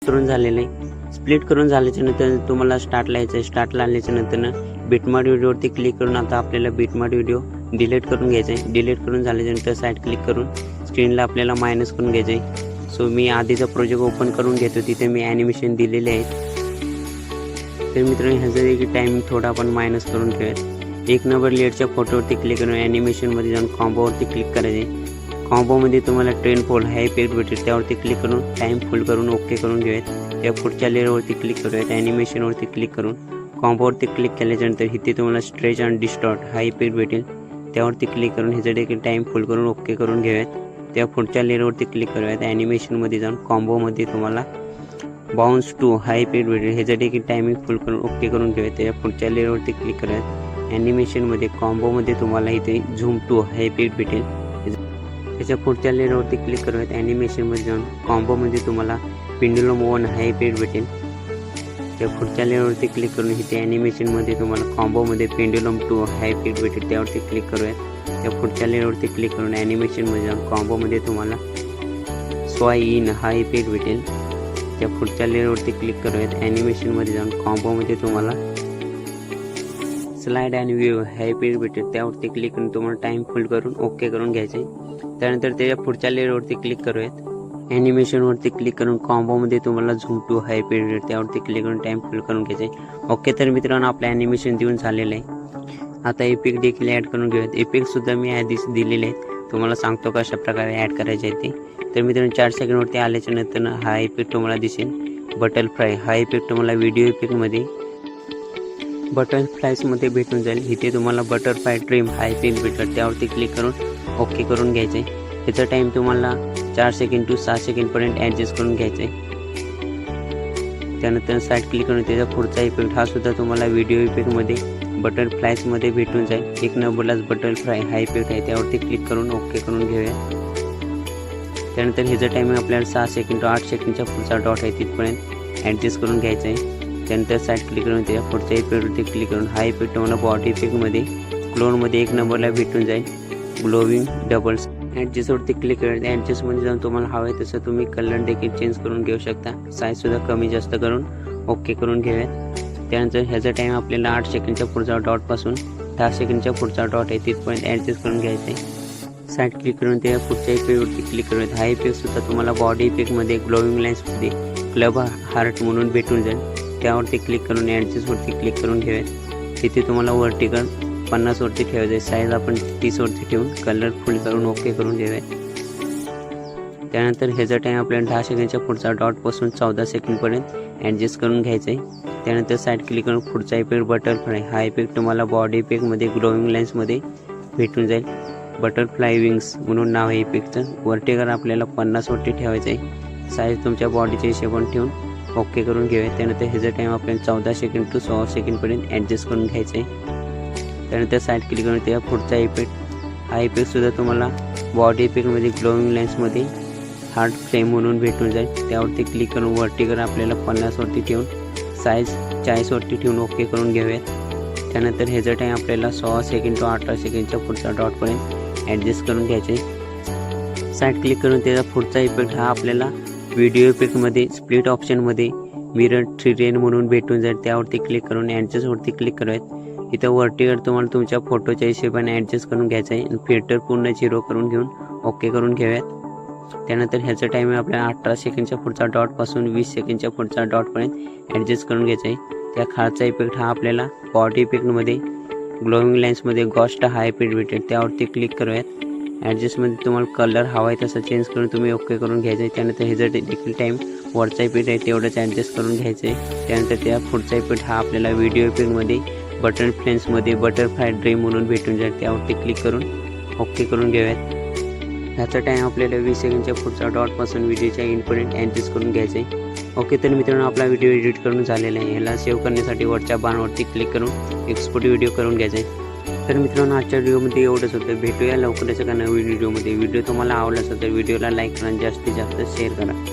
करून झालेलं आहे। स्प्लिट करून झाल्याच्या नंतर तुम्हाला स्टार्टला यायचं आहे। स्टार्टला आल्याच्या नंतर बिटमार्ट व्हिडिओवरती क्लिक करून आता आपल्याला बिटमार्ट व्हिडिओ डिलीट करून घ्यायचा आहे। डिलीट करून झाल्याच्यानंतर साईड क्लिक करून स्क्रीनला आपल्याला मायनस करून घ्यायचं आहे। सो मी आधीचा प्रोजेक्ट ओपन करून घेतो, तिथे मी ॲनिमेशन दिलेले आहे। तर मित्रांनो ह्याचा देखील टायमिंग थोडा आपण मायनस करून ठेवूयात। एक नंबर लेअरच्या फोटोवरती क्लिक करून ॲनिमेशनमध्ये जाऊन कॉम्बोवरती क्लिक करायचे। कॉम्बोमध्ये तुम्हाला ट्रेन फोल्ड हाय इफेक्ट भेटेल, त्यावरती क्लिक करून टाईम फुल करून ओके करून घेऊयात। त्या पुढच्या लेअरवरती क्लिक करूयात, ॲनिमेशनवरती क्लिक करून कॉम्बोवरती क्लिक केल्याच्यानंतर इथे तुम्हाला स्ट्रेच आणि डिस्टॉर्ट हाय इफेक्ट भेटेल, त्यावरती क्लिक करून ह्याचा देखील टाईम फुल करून ओके करून घेऊयात। त्या पुढच्या लेअरवरती क्लिक करूयात, ॲनिमेशनमध्ये जाऊन कॉम्बोमध्ये तुम्हाला बाउन्स टू हाय इफेक्ट भेटेल, ह्याचा देखील टायमिंग फुल करून ओके करून घेऊयात। त्या पुढच्या लेअरवरती क्लिक करूयात, ॲनिमेशनमध्ये कॉम्बोमध्ये तुम्हाला इथे झूम टू हाय इफेक्ट भेटेल, त्याच्या पुढच्या लेअरवरती क्लिक करूयात। ॲनिमेशनमध्ये जाऊन कॉम्बोमध्ये तुम्हाला पेंडुलम 1 हाय इफेक्ट भेटेल, त्या पुढच्या लेअरवरती क्लिक करून इथे ॲनिमेशनमध्ये तुम्हाला कॉम्बोमध्ये पेंडुलम 2 हाय इफेक्ट भेटेल, त्यावरती क्लिक करूयात। त्या पुढच्या लेअरवरती क्लिक करून ॲनिमेशनमध्ये जाऊन कॉम्बोमध्ये तुम्हाला स्वाय इन हाय इफेक्ट भेटेल, त्या पुढच्या लेअरवरती क्लिक करूयात। ॲनिमेशनमध्ये जाऊन कॉम्बोमध्ये तुम्हाला slide and view high effect भेटेल, त्यावरती क्लिक करून तुम्हाला टाईम फुल करून ओके करून घ्यायचं आहे। त्यानंतर त्याच्या पुढच्या लेअरवरती क्लिक करूयात, ॲनिमेशनवरती क्लिक करून कॉम्बोमध्ये तुम्हाला झूम टू हाय इफेक्ट भेटेल, त्यावरती क्लिक करून टाईम फुल करून घ्यायचं आहे। ओके, तर मित्रांनो आपलं ॲनिमेशन देऊन झालेलं आहे। आता इफेक्ट देखील ॲड करून घेऊयात। इफेक्टसुद्धा मी आधीच दिलेले आहेत, तुम्हाला सांगतो कशा प्रकारे ॲड करायचे आहे ते। तर मित्रांनो 4 सेकंडवरती आल्याच्या नंतर हा इफेक्ट तुम्हाला दिसेल बटरफ्लाय हा इफेक्ट तुम्हाला व्हिडिओ इफेक्टमध्ये बटरफ्लायजमध्ये भेटून जाईल। इथे तुम्हाला बटरफ्लाय ट्रिम हा इफेक्ट भेटेल, त्यावरती क्लिक करून ओके करून घ्यायचं आहे। ह्याचा टाईम तुम्हाला 4 सेकंड टू 6 सेकंडपर्यंत ॲडजस्ट करून घ्यायचं आहे। त्यानंतर साईड क्लिक करून त्याचा पुढचा इफेक्ट हा सुद्धा तुम्हाला व्हिडिओ इफेक्टमध्ये बटरफ्लायजमध्ये भेटून जाईल। एक नंबरलाच बटरफ्लाय हा इफेक्ट आहे, त्यावरती क्लिक करून ओके करून घेऊया। त्यानंतर ह्याचा टायमिंग आपल्याला 6 सेकंड टू 8 सेकंडच्या पुढचा डॉट आहे तिथपर्यंत ॲडजस्ट करून घ्यायचं आहे। त्यानंतर साईड क्लिक करून त्याच्या पुढच्या इफेक्टवरती क्लिक करून हा इफेक्ट तुम्हाला बॉडी इफेक्टमध्ये क्लोनमध्ये एक नंबरला भेटून जाईल ग्लोविंग डबल्स। ॲडजस्टवरती क्लिक करायचं, ॲडजस्टमध्ये जाऊन तुम्हाला हवं आहे तसं तुम्ही कलर देखील चेंज करून घेऊ शकता, साईजसुद्धा कमी जास्त करून ओके करून घेऊयात। त्यानंतर ह्याचा टाईम आपल्याला 8 सेकंडच्या पुढचा डॉटपासून 10 सेकंडच्या पुढचा डॉट आहे तिथपर्यंत ॲडजस्ट करून घ्यायचं आहे। साईड क्लिक करून त्या पुढच्या इफेक्टवरती क्लिक करूयात। हा इफेक्टसुद्धा तुम्हाला बॉडी इफेक्टमध्ये ग्लोविंग लाईन्समध्ये क्लब हार्ट म्हणून भेटून जाईल, त्यावरती क्लिक करून ॲडजस्टवरती क्लिक करून घेऊयात। तिथे तुम्हाला वर्टिकल 50 वरती ठेवायचं आहे, साईज आपण 30 वरती ठेवून कलर फुल करून ओके करून घेऊयात। त्यानंतर ह्याचा टाईम आपल्याला 10 सेकंडच्या पुढचा डॉटपासून 14 सेकंडपर्यंत ॲडजस्ट करून घ्यायचं आहे। त्यानंतर साईड क्लिक करून पुढचा इफेक्ट बटरफ्लाय हा इफेक्ट तुम्हाला बॉडी इफेक्टमध्ये ग्लोविंग लाईन्समध्ये भेटून जाईल, बटरफ्लाय विंग्स म्हणून नाव आहे इफेक्टचं। वर्टिकल आपल्याला 50 वरती ठेवायचं आहे, साईज तुमच्या बॉडीच्या हिशोबाने ठेवून ओके करून घेऊया। त्यानंतर ह्याचा टाईम आपल्याला 14 सेकंड टू 16 सेकंडपर्यंत ॲडजस्ट करून घ्यायचं आहे। त्यानंतर साईड क्लिक करून त्या पुढचा इफेक्ट हा इफेक्टसुद्धा तुम्हाला बॉडी इफेक्टमध्ये ग्लोविंग लाईन्समध्ये हार्ट फ्रेम म्हणून भेटून जाईल, त्यावरती क्लिक करून वर्टिकल आपल्याला 50 वरती ठेवून साईज 40 वरती ठेवून ओके करून घेऊयात। त्यानंतर ह्याचा टाईम आपल्याला 16 सेकंड टू 18 सेकंडच्या पुढचा डॉटपर्यंत ॲडजस्ट करून घ्यायचे। साईड क्लिक करून त्याचा पुढचा इफेक्ट हा आपल्याला व्हिडिओ इफेक्टमध्ये स्प्लिट ऑप्शनमध्ये मिरर ट्रेन म्हणून भेटून जाईल, त्यावरती क्लिक करून ॲडजस्टवरती क्लिक करूयात। इथं वर्टिकल तुम्हाला तुमच्या फोटोच्या हिशोबाने ॲडजस्ट करून घ्यायचं आहे, फिल्टर पूर्ण 0 करून घेऊन ओके करून घेऊयात। त्यानंतर ह्याचा टाईम आपल्याला 18 सेकंडच्या पुढचा डॉटपासून 20 सेकंडच्या पुढचा डॉटपर्यंत ॲडजस्ट करून घ्यायचं आहे। त्या खालचा इफेक्ट हा आपल्याला बॉडी इफेक्टमध्ये ग्लोविंग लाईन्समध्ये गॉस्ट हा इफेक्ट भेटेल, त्यावरती क्लिक करूयात। ॲडजस्टमध्ये तुम्हाला कलर हवा आहे तसं चेंज करून तुम्ही ओके करून घ्यायचं आहे। त्यानंतर ह्याचा देखील टाईम वरचा इफेक्ट आहे तेवढंच ॲडजस्ट करून घ्यायचं आहे। त्यानंतर त्या पुढचा इफेक्ट हा आपल्याला व्हिडिओ इफेक्टमध्ये बटरफ्लायमध्ये बटरफ्लाय ड्रीम म्हणून भेटून जाईल, त्यावरती क्लिक करून ओके करून घेऊयात। ह्याचा टाईम आपल्याला 20 सेकंडच्या पुढचा डॉटपासून व्हिडिओच्या एंडपर्यंत ॲडजस्ट करून घ्यायचं आहे। ओके, तर मित्रांनो आपला व्हिडिओ एडिट करून झालेला आहे। ह्याला सेव्ह करण्यासाठी वरच्या बाणवरती क्लिक करून एक्सपोर्ट व्हिडिओ करून घ्यायचा आहे। तर मित्रांनो आजच्या व्हिडिओमध्ये एवढंच होतं, भेटूया लवकरच एका नवीन व्हिडिओमध्ये। व्हिडिओ तुम्हाला आवडला असेल तर व्हिडिओला लाईक करा, जास्तीत जास्त शेअर करा।